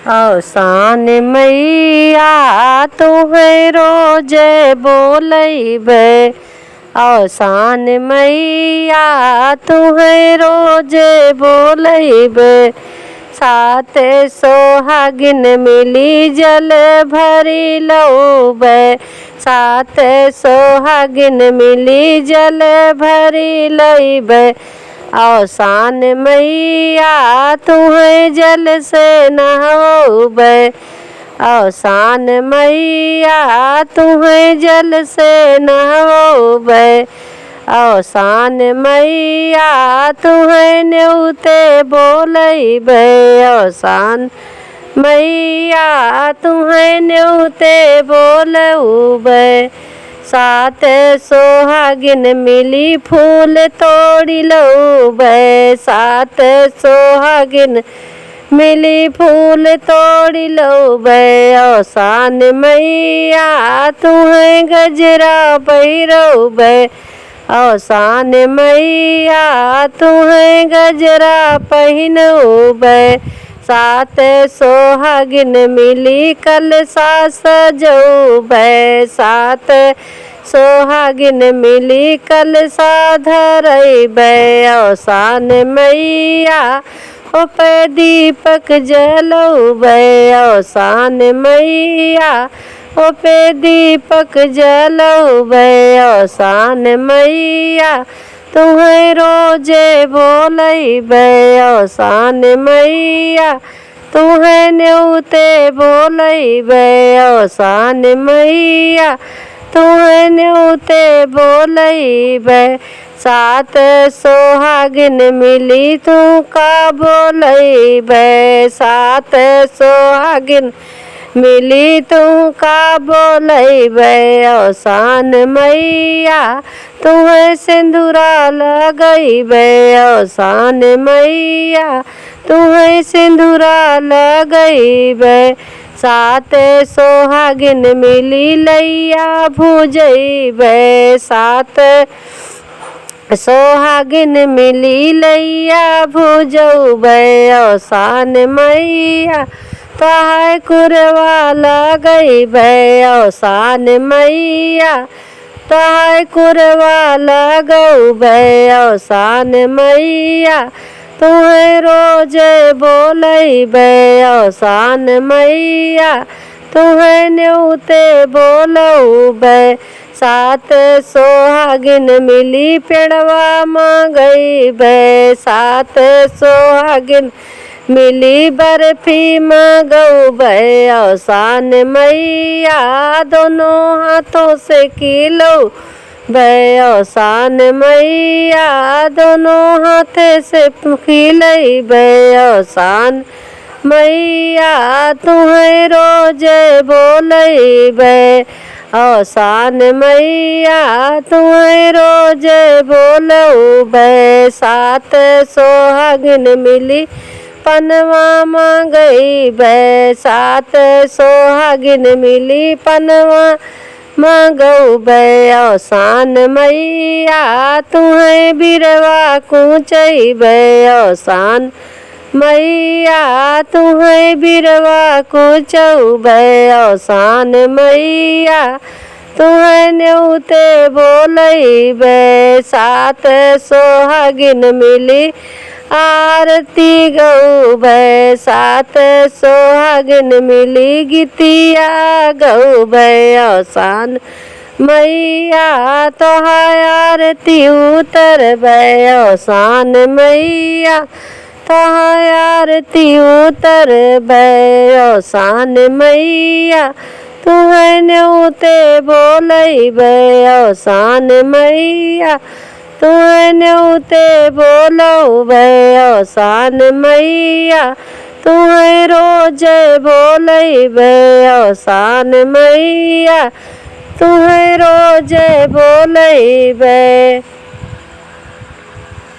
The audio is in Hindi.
औसान मैया तुहें रोज बोलैबे। औसान मैया तुहें रोज बोलैबे। सात सोहागिन मिली जल भरी लौबे। सात सोहागिन मिली जल भरी लैबे। औसान मैया तुहें जल से नहौबे। औसान मैया तुहें जल से नहौबे। औसान मैया तुहें न्योते बोलैबे। औसान मैया तुहें न्योते बोलौबे। सात सोहागिन मिली फूल तोड़ी लौबे। सात सोहागिन मिली फूल तोड़ी लौबे। औसान मैया तुहें गजरा पहिरौबे। औसान मैया तुहें गजरा पहिनौबे। सात सोहागिन मिली कलशा सजौबे। सात सोहागिन मिली कलशा धरैबे। औसान मैया ओपे दीपक जलौबे। औसान मैया ओपे दीपक जलौबे। औसान मैया तुहें रोजे बोलैबे। औसान मैया तुहें न्योते बोलैबे। औसान मैया तुहें न्योते बोलैबे। सात सोहागिन मिली तू का बोलैबे। सात सोहागिन मिली तू का बोलैबे। औसान मैया तुहें सिंदूरा लगैबे। औसान मैया तुहें सिंदूरा लगैबे। सात सोहागिन मिली लैया भुजैबे। सात सोहागिन मिली लैया भुजौबे। औसान मैया तोहाय कुरवा लगैबे। औसान मैया तोहाय कुरवा लगौबे। औसान मैया तुहें रोज बोलैबे। औसान मैया तुहें न्योते बोलौबे। सात सोहागिन मिली पेड़वा मंगैबे। सात सोहागिन मिली बर्फी मंगौबे। औसान मैया दोनों हाथों से खिलौबे। औसान मैया दोनों हाथे से खिलैबे। औसान मैया तुहें रोज बोलैबे। औसान मैया तुहें रोज बोलौबे। सात सोहागिन मिली पनवा मंगैबे। सात सोहागिन मिली पनवा मंगौबे। औसान मैया तुहें बिरवा कुचैबे। औसान मैया तुहें बिरवा कुचौबे। औसान मैया तुहें न्योते बोलैबे। सात सोहागिन मिली आरती गौबे। सात सोहागिन मिली गीतिया गौबे। औसान मैया तोहाय आरती उतरबे। औसान मैया तोहाय आरती उतरबे। औसान मैया तुहें न्योते बोलैबे। औसान मैया तुहें न्योते बोलौबे। औसान मैया तुहें रोज बोलैबे। औसान मैया तुहें रोज बोलैबे।